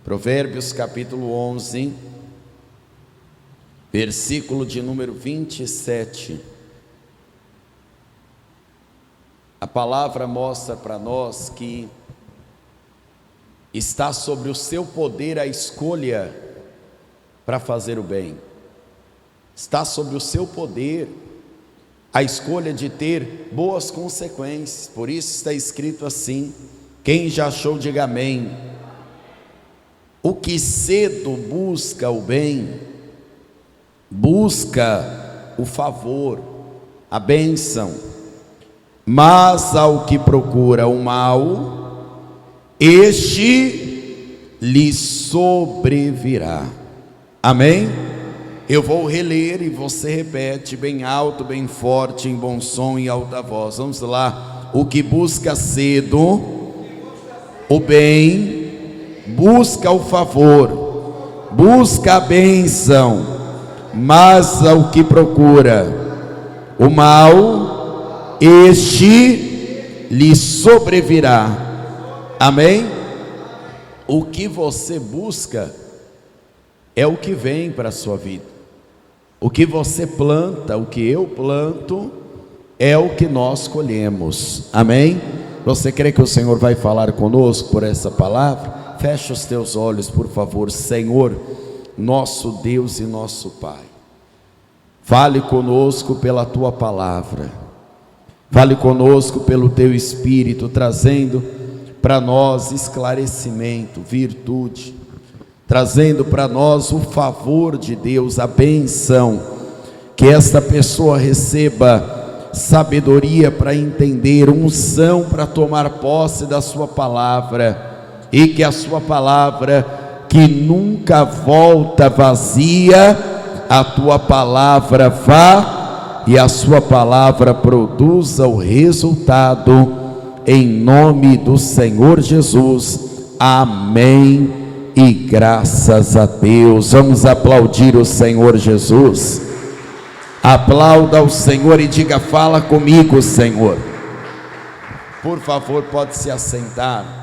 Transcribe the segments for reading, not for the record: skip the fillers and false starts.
Provérbios capítulo 11, versículo de número 27. A palavra mostra para nós que está sobre o seu poder a escolha para fazer o bem. Está sobre o seu poder a escolha de ter boas consequências. Por isso está escrito assim: quem já achou, diga amém. O que cedo busca o bem, busca o favor, a bênção, mas ao que procura o mal, este lhe sobrevirá. Amém? Eu vou reler e você repete bem alto, bem forte, em bom som e alta voz. Vamos lá. O que busca cedo o bem, busca o favor, busca a bênção, mas ao que procura o mal, este lhe sobrevirá. Amém? O que você busca é o que vem para a sua vida. O que você planta, o que eu planto, é o que nós colhemos. Amém? Você crê que o Senhor vai falar conosco por essa palavra? Feche os teus olhos, por favor. Senhor, nosso Deus e nosso Pai, fale conosco pela tua palavra, fale conosco pelo teu Espírito, trazendo para nós esclarecimento, virtude, trazendo para nós o favor de Deus, a benção, que esta pessoa receba sabedoria para entender, unção para tomar posse da sua palavra, e que a sua palavra, que nunca volta vazia, a tua palavra vá e a sua palavra produza o resultado, em nome do Senhor Jesus. Amém. E graças a Deus. Vamos aplaudir o Senhor Jesus. Aplauda o Senhor e diga: fala comigo, Senhor. Por favor, pode se assentar.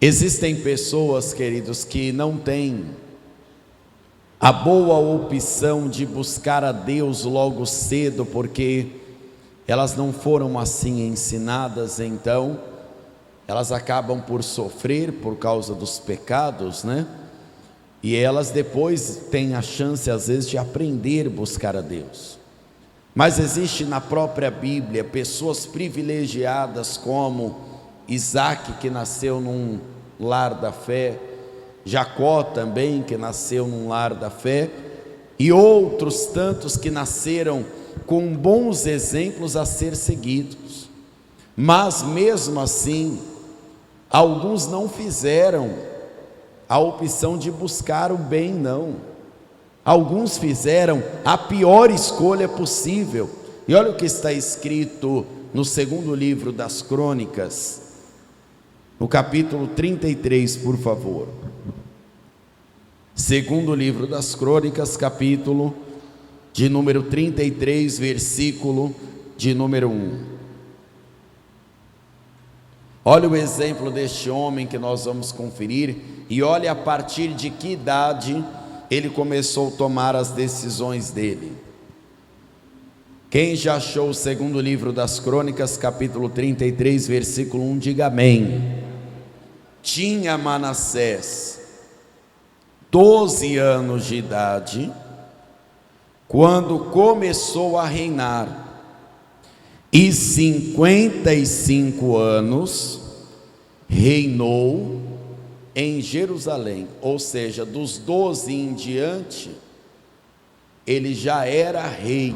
Existem pessoas, queridos, que não têm a boa opção de buscar a Deus logo cedo, porque elas não foram assim ensinadas, então elas acabam por sofrer por causa dos pecados, né? E elas depois têm a chance, às vezes, de aprender a buscar a Deus. Mas existe na própria Bíblia pessoas privilegiadas como Isaac, que nasceu num lar da fé, Jacó também, que nasceu num lar da fé, e outros tantos que nasceram com bons exemplos a ser seguidos. Mas mesmo assim, alguns não fizeram a opção de buscar o bem, não. Alguns fizeram a pior escolha possível. E olha o que está escrito no segundo livro das Crônicas, no capítulo 33, por favor. Segundo livro das Crônicas, capítulo de número 33, versículo de número 1. Olha o exemplo deste homem que nós vamos conferir, e olha a partir de que idade ele começou a tomar as decisões dele. Quem já achou o segundo livro das Crônicas, capítulo 33, versículo 1, diga amém. Tinha Manassés 12 anos de idade quando começou a reinar, e 55 anos reinou em Jerusalém. Ou seja, dos 12 em diante, ele já era rei.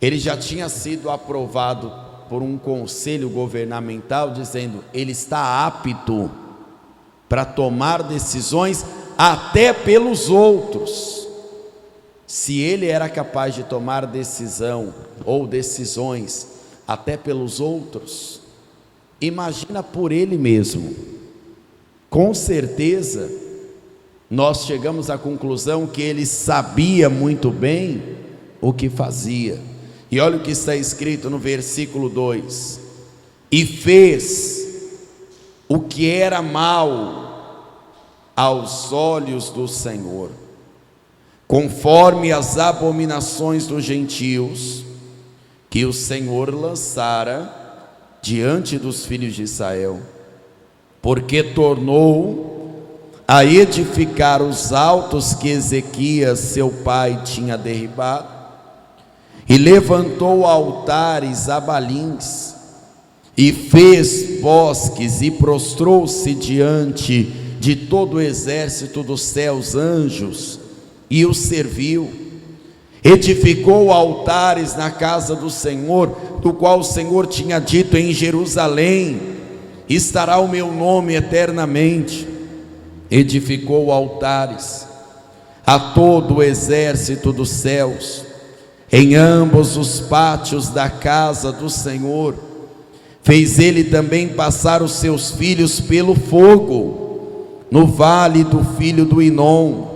Ele já tinha sido aprovado por um conselho governamental, dizendo: ele está apto para tomar decisões até pelos outros. Se ele era capaz de tomar decisão ou decisões até pelos outros, imagina por ele mesmo. Com certeza nós chegamos à conclusão que ele sabia muito bem o que fazia. E olha o que está escrito no versículo 2: e fez o que era mal aos olhos do Senhor, conforme as abominações dos gentios que o Senhor lançara diante dos filhos de Israel, porque tornou a edificar os altos que Ezequias seu pai tinha derribado, e levantou altares a Baalins, e fez bosques, e prostrou-se diante de todo o exército dos céus, anjos, e os serviu. Edificou altares na casa do Senhor, do qual o Senhor tinha dito: em Jerusalém estará o meu nome eternamente. Edificou altares a todo o exército dos céus, em ambos os pátios da casa do Senhor. Fez ele também passar os seus filhos pelo fogo, no vale do filho do Inom.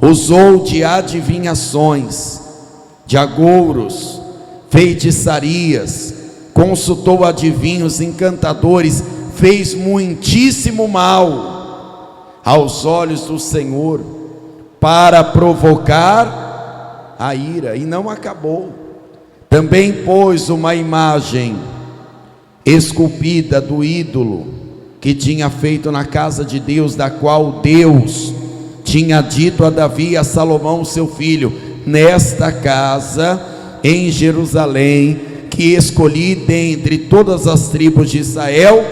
Usou de adivinhações, de agouros, feitiçarias, consultou adivinhos, encantadores, fez muitíssimo mal aos olhos do Senhor, para provocar a ira, e não acabou. Também pôs uma imagem esculpida do ídolo que tinha feito na casa de Deus, da qual Deus tinha dito a Davi e a Salomão seu filho: nesta casa em Jerusalém, que escolhi dentre todas as tribos de Israel,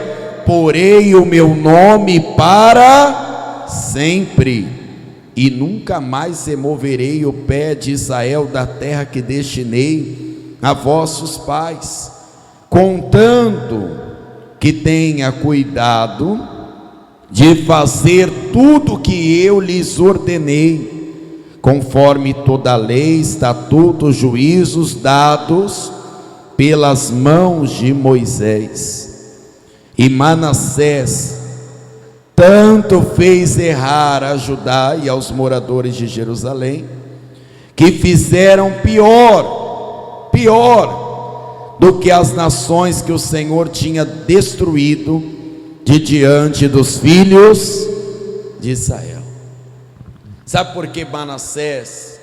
porei o meu nome para sempre, e nunca mais removerei o pé de Israel da terra que destinei a vossos pais, contanto que tenha cuidado de fazer tudo o que eu lhes ordenei, conforme toda a lei, estatutos, juízos dados pelas mãos de Moisés. E Manassés tanto fez errar a Judá e aos moradores de Jerusalém, que fizeram pior do que as nações que o Senhor tinha destruído de diante dos filhos de Israel. Sabe por que Manassés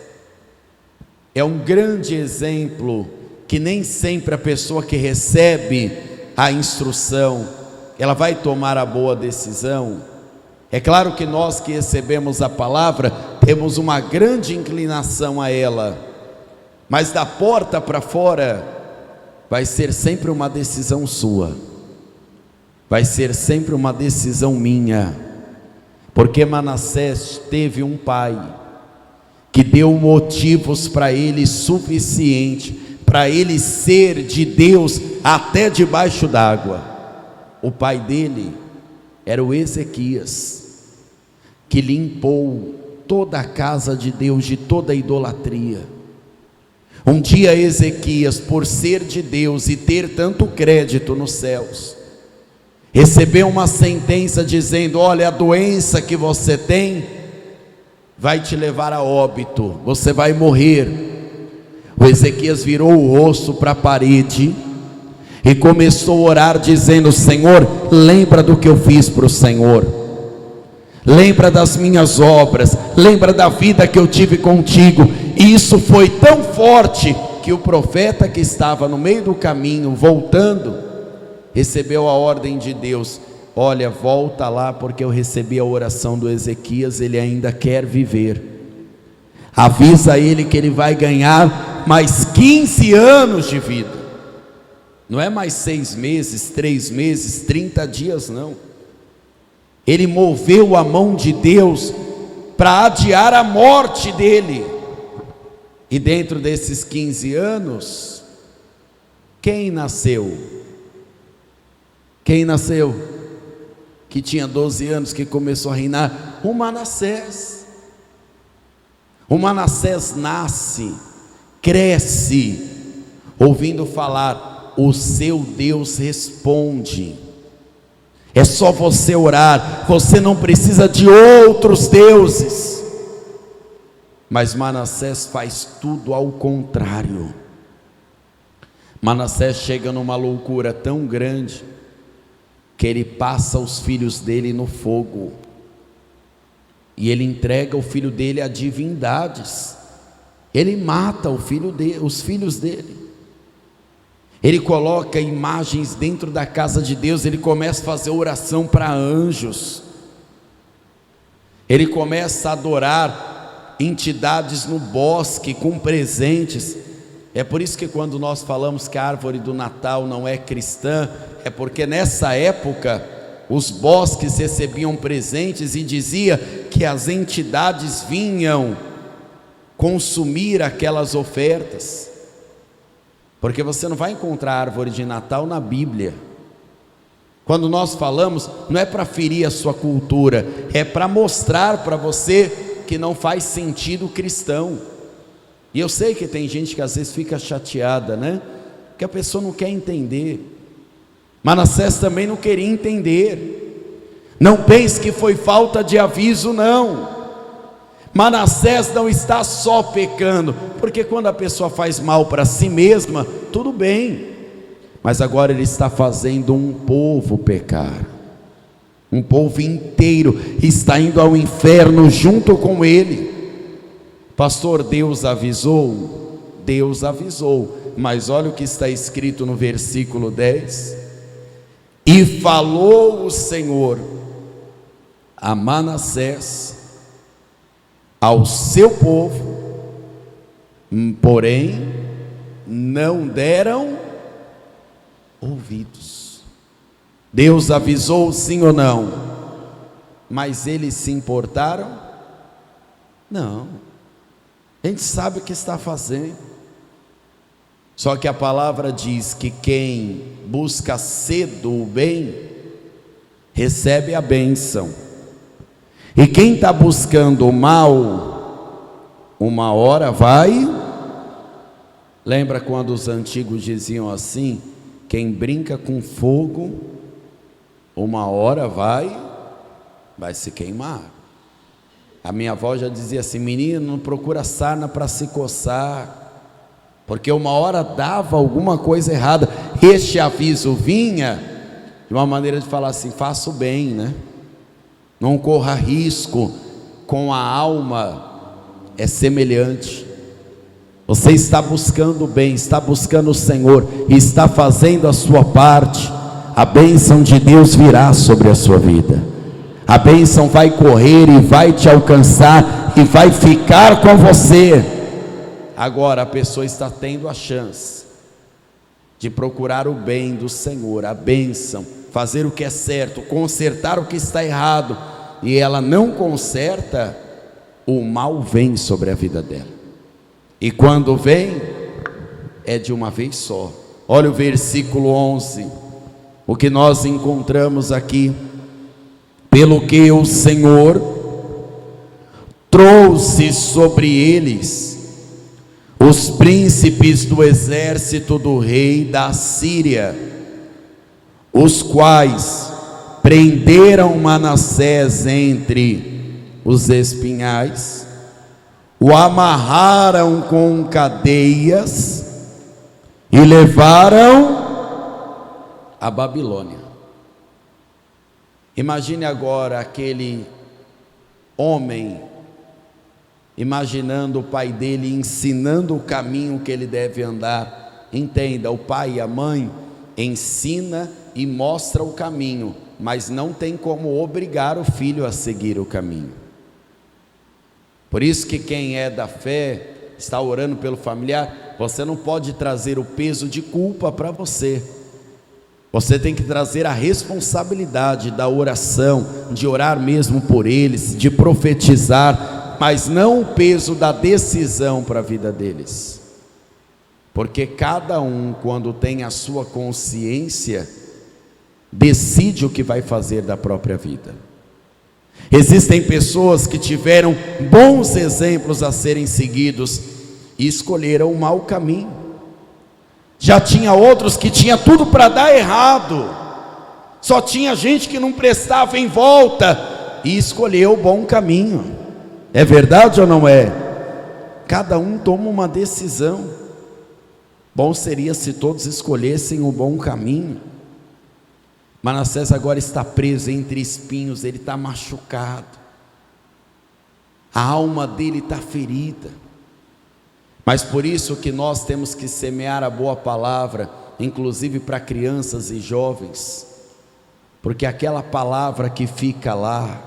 é um grande exemplo? Que nem sempre a pessoa que recebe a instrução, ela vai tomar a boa decisão. É claro que nós que recebemos a palavra temos uma grande inclinação a ela, mas da porta para fora vai ser sempre uma decisão sua, vai ser sempre uma decisão minha, porque Manassés teve um pai que deu motivos para ele suficiente, para ele ser de Deus até debaixo d'água. O pai dele era o Ezequias, que limpou toda a casa de Deus de toda a idolatria. Um dia Ezequias, por ser de Deus e ter tanto crédito nos céus, recebeu uma sentença dizendo: olha, a doença que você tem vai te levar a óbito, você vai morrer. O Ezequias virou o rosto para a parede e começou a orar dizendo: Senhor, lembra do que eu fiz para o Senhor, lembra das minhas obras, lembra da vida que eu tive contigo. E isso foi tão forte que o profeta que estava no meio do caminho, voltando, recebeu a ordem de Deus: olha, volta lá, porque eu recebi a oração do Ezequias, ele ainda quer viver. Avisa ele que ele vai ganhar mais 15 anos de vida. Não é mais 6 meses, 3 meses, 30 dias, não. Ele moveu a mão de Deus para adiar a morte dele. E dentro desses 15 anos, quem nasceu? Quem nasceu? Que tinha 12 anos, que começou a reinar? O Manassés. O Manassés nasce, cresce, ouvindo falar: o seu Deus responde. É só você orar, você não precisa de outros deuses. Mas Manassés faz tudo ao contrário. Manassés chega numa loucura tão grande que ele passa os filhos dele no fogo, e ele entrega o filho dele a divindades, ele mata os filhos dele, ele coloca imagens dentro da casa de Deus, ele começa a fazer oração para anjos, ele começa a adorar entidades no bosque com presentes. É por isso que quando nós falamos que a árvore do Natal não é cristã, é porque nessa época os bosques recebiam presentes e dizia que as entidades vinham consumir aquelas ofertas, porque você não vai encontrar árvore de Natal na Bíblia. Quando nós falamos, não é para ferir a sua cultura, é para mostrar para você que não faz sentido cristão. E eu sei que tem gente que às vezes fica chateada, né? Porque a pessoa não quer entender. Manassés também não queria entender. Não pense que foi falta de aviso, não. Manassés não está só pecando, porque quando a pessoa faz mal para si mesma, tudo bem, mas agora ele está fazendo um povo pecar, um povo inteiro está indo ao inferno junto com ele. Pastor, Deus avisou, mas olha o que está escrito no versículo 10: e falou o Senhor a Manassés, ao seu povo, porém não deram ouvidos. Deus avisou, sim ou não? Mas eles se importaram? Não. A gente sabe o que está fazendo. Só que a palavra diz que quem busca cedo o bem, recebe a bênção. E quem está buscando o mal, uma hora vai. Lembra quando os antigos diziam assim: quem brinca com fogo, uma hora vai se queimar. A minha avó já dizia assim: menino, não procura sarna para se coçar, porque uma hora dava alguma coisa errada. Este aviso vinha de uma maneira de falar assim: faça o bem, né? Não corra risco, com a alma é semelhante. Você está buscando o bem, está buscando o Senhor, e está fazendo a sua parte, a bênção de Deus virá sobre a sua vida. A bênção vai correr e vai te alcançar e vai ficar com você. Agora a pessoa está tendo a chance de procurar o bem do Senhor, a bênção, fazer o que é certo, consertar o que está errado, e ela não conserta, o mal vem sobre a vida dela. E quando vem, é de uma vez só. Olha o versículo 11, o que nós encontramos aqui: pelo que o Senhor trouxe sobre eles os príncipes do exército do rei da Síria, os quais prenderam Manassés entre os espinhais, o amarraram com cadeias e levaram a Babilônia. Imagine agora aquele homem, imaginando o pai dele ensinando o caminho que ele deve andar. Entenda, o pai e a mãe ensina e mostra o caminho, mas não tem como obrigar o filho a seguir o caminho. Por isso que quem é da fé, está orando pelo familiar, você não pode trazer o peso de culpa para você. Você tem que trazer a responsabilidade da oração, de orar mesmo por eles, de profetizar, mas não o peso da decisão para a vida deles. Porque cada um, quando tem a sua consciência, decide o que vai fazer da própria vida. Existem pessoas que tiveram bons exemplos a serem seguidos e escolheram o mau caminho. Já tinha outros que tinha tudo para dar errado, só tinha gente que não prestava em volta e escolheu o bom caminho. É verdade ou não é? Cada um toma uma decisão. Bom seria se todos escolhessem o bom caminho. Manassés agora está preso entre espinhos, ele está machucado, a alma dele está ferida. Mas por isso que nós temos que semear a boa palavra, inclusive para crianças e jovens, porque aquela palavra que fica lá,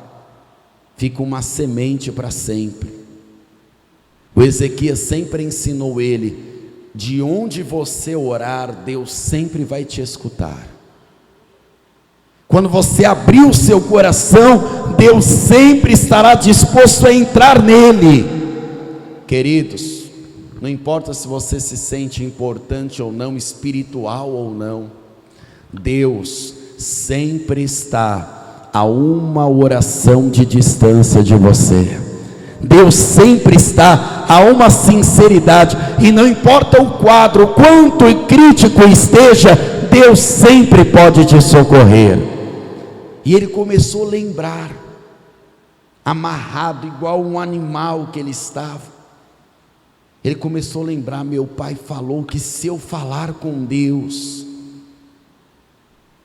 fica uma semente para sempre. O Ezequias sempre ensinou ele: de onde você orar, Deus sempre vai te escutar. Quando você abrir o seu coração, Deus sempre estará disposto a entrar nele. Queridos, não importa se você se sente importante ou não, espiritual ou não, Deus sempre está a uma oração de distância de você. Deus sempre está a uma sinceridade, e não importa o quadro, quanto crítico esteja, Deus sempre pode te socorrer. E ele começou a lembrar, amarrado igual um animal que ele estava, ele começou a lembrar: meu pai falou que se eu falar com Deus,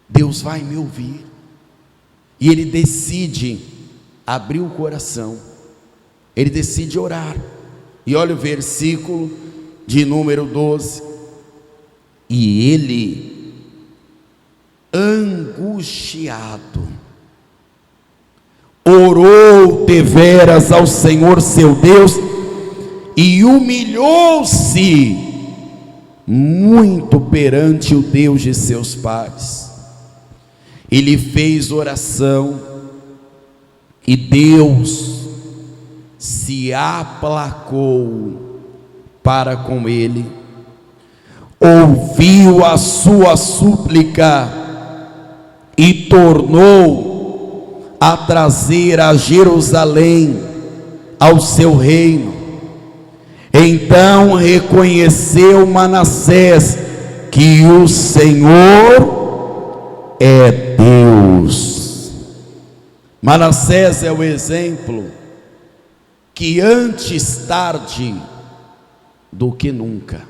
Deus vai me ouvir. E ele decide abrir o coração, ele decide orar. E olha o versículo de número 12: e ele, angustiado, orou deveras ao Senhor seu Deus, e humilhou-se muito perante o Deus de seus pais. Ele fez oração, e Deus se aplacou para com ele, ouviu a sua súplica e tornou a trazer a Jerusalém ao seu reino. Então reconheceu Manassés que o Senhor é Deus. Manassés é o exemplo que antes tarde do que nunca.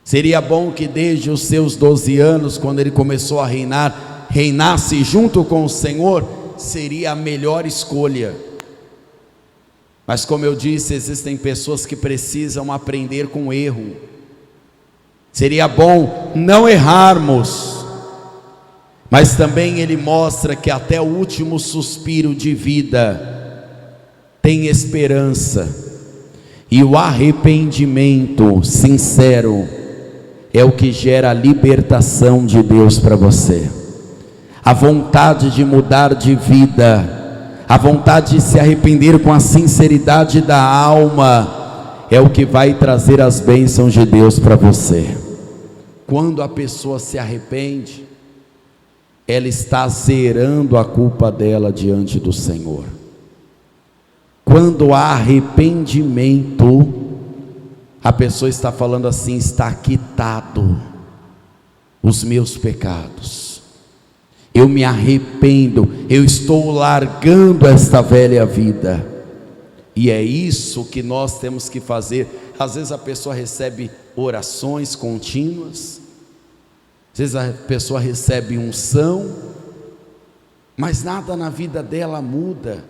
Seria bom que desde os seus 12 anos, quando ele começou a reinar, reinasse junto com o Senhor, seria a melhor escolha. Mas como eu disse, existem pessoas que precisam aprender com o erro. Seria bom não errarmos, mas também ele mostra que até o último suspiro de vida tem esperança, e o arrependimento sincero é o que gera a libertação de Deus para você. A vontade de mudar de vida, a vontade de se arrepender com a sinceridade da alma, é o que vai trazer as bênçãos de Deus para você. Quando a pessoa se arrepende, ela está zerando a culpa dela diante do Senhor. Quando há arrependimento, a pessoa está falando assim: está quitado os meus pecados, eu me arrependo, eu estou largando esta velha vida. E é isso que nós temos que fazer. Às vezes a pessoa recebe orações contínuas, às vezes a pessoa recebe unção, mas nada na vida dela muda.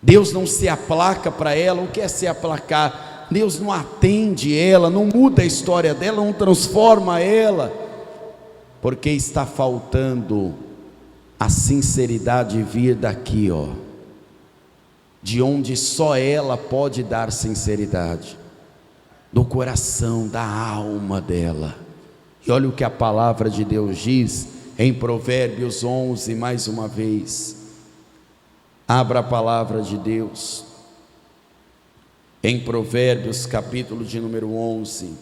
Deus não se aplaca para ela. O que é se aplacar? Deus não atende ela, não muda a história dela, não transforma ela, porque está faltando a sinceridade vir daqui, de onde só ela pode dar sinceridade, do coração, da alma dela. E olha o que a palavra de Deus diz em Provérbios 11, mais uma vez. Abra a palavra de Deus em Provérbios, capítulo de número 11,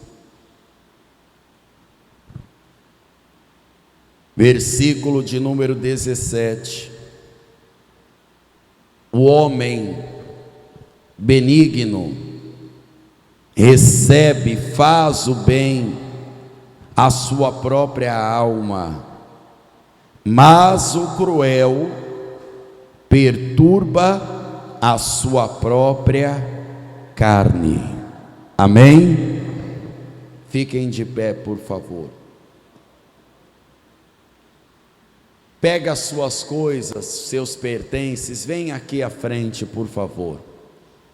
versículo de número 17. O homem benigno recebe, faz o bem à sua própria alma, mas o cruel perturba a sua própria carne. Amém? Fiquem de pé, por favor. Pega as suas coisas, seus pertences, vem aqui à frente, por favor.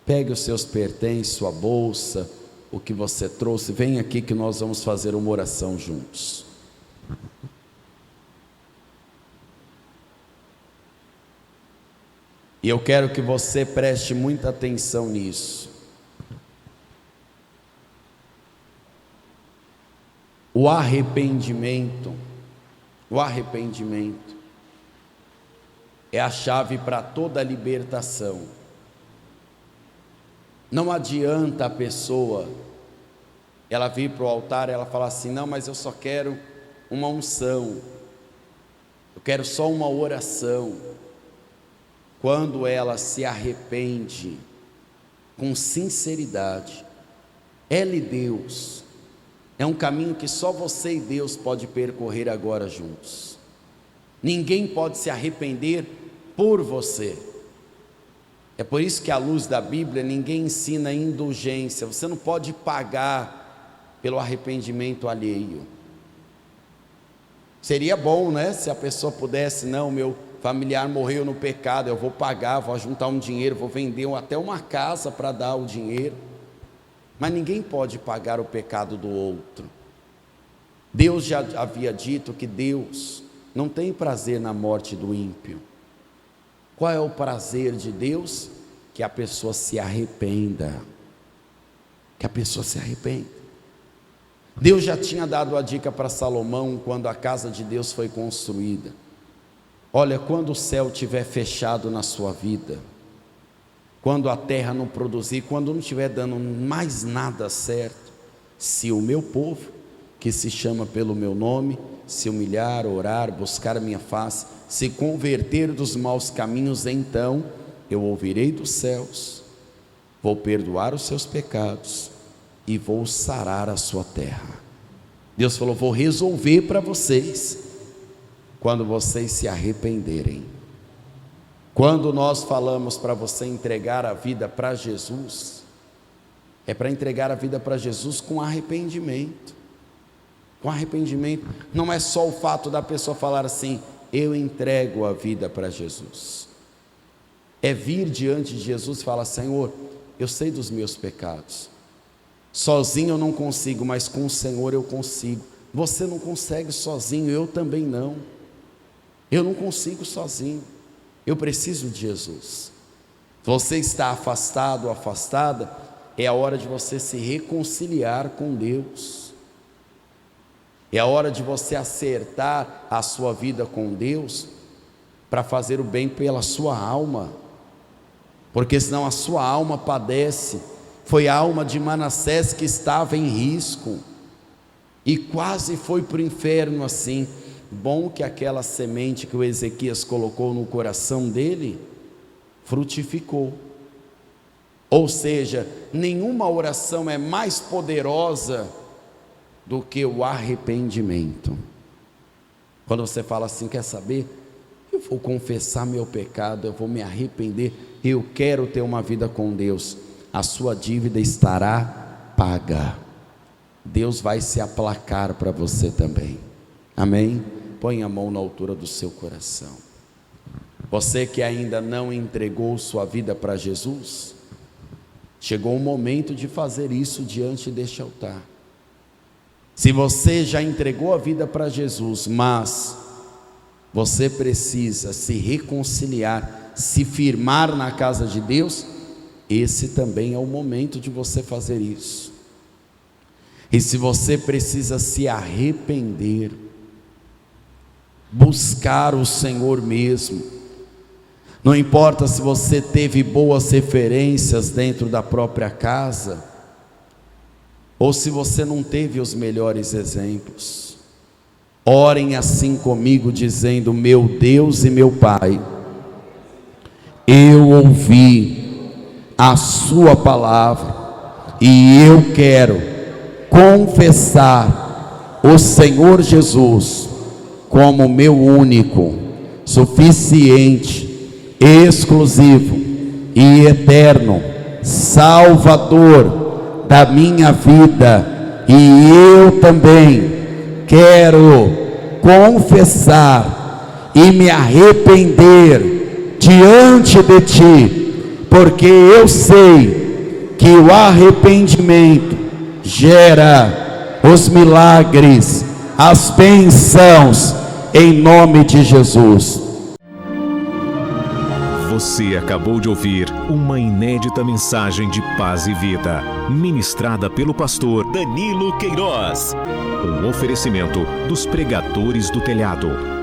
Pegue os seus pertences, sua bolsa, o que você trouxe, vem aqui que nós vamos fazer uma oração juntos. E eu quero que você preste muita atenção nisso. O arrependimento é a chave para toda a libertação. Não adianta a pessoa, ela vir para o altar e ela falar assim: não, mas eu só quero uma unção, eu quero só uma oração. Quando ela se arrepende com sinceridade, ela e Deus, é um caminho que só você e Deus pode percorrer agora juntos. Ninguém pode se arrepender por você. É por isso que à luz da Bíblia ninguém ensina indulgência. Você não pode pagar pelo arrependimento alheio. Seria bom, né, se a pessoa pudesse: não, meu familiar morreu no pecado, eu vou pagar, vou juntar um dinheiro, vou vender até uma casa para dar o dinheiro. Mas ninguém pode pagar o pecado do outro. Deus já havia dito que Deus não tem prazer na morte do ímpio. Qual é o prazer de Deus? Que a pessoa se arrependa. Que a pessoa se arrependa. Deus já tinha dado a dica para Salomão quando a casa de Deus foi construída. Olha, quando o céu estiver fechado na sua vida, quando a terra não produzir, quando não estiver dando mais nada certo, se o meu povo, que se chama pelo meu nome, se humilhar, orar, buscar a minha face, se converter dos maus caminhos, então eu ouvirei dos céus, vou perdoar os seus pecados e vou sarar a sua terra. Deus falou: vou resolver para vocês, quando vocês se arrependerem. Quando nós falamos para você entregar a vida para Jesus, é para entregar a vida para Jesus com arrependimento. Com arrependimento. Não é só o fato da pessoa falar assim: eu entrego a vida para Jesus. É vir diante de Jesus e falar: Senhor, eu sei dos meus pecados, sozinho eu não consigo, mas com o Senhor eu consigo. Você não consegue sozinho, eu também não. Eu não consigo sozinho, eu preciso de Jesus. Você está afastado ou afastada, é a hora de você se reconciliar com Deus. É a hora de você acertar a sua vida com Deus, para fazer o bem pela sua alma, porque senão a sua alma padece. Foi a alma de Manassés que estava em risco, e quase foi para o inferno assim. Bom que aquela semente que o Ezequias colocou no coração dele, frutificou. Ou seja, nenhuma oração é mais poderosa do que o arrependimento. Quando você fala assim: quer saber? Eu vou confessar meu pecado, eu vou me arrepender, eu quero ter uma vida com Deus. A sua dívida estará paga. Deus vai se aplacar para você também. Amém? Põe a mão na altura do seu coração. Você que ainda não entregou sua vida para Jesus, chegou o momento de fazer isso diante deste altar. Se você já entregou a vida para Jesus, mas você precisa se reconciliar, se firmar na casa de Deus, esse também é o momento de você fazer isso. E se você precisa se arrepender, buscar o Senhor mesmo, não importa se você teve boas referências dentro da própria casa, ou se você não teve os melhores exemplos, orem assim comigo, dizendo: meu Deus e meu Pai, eu ouvi a sua palavra, e eu quero confessar o Senhor Jesus como meu único, suficiente, exclusivo e eterno Salvador da minha vida, e eu também quero confessar e me arrepender diante de ti, porque eu sei que o arrependimento gera os milagres, as bênçãos, em nome de Jesus. Você acabou de ouvir uma inédita mensagem de paz e vida, ministrada pelo pastor Danilo Queiroz. Um oferecimento dos Pregadores do Telhado.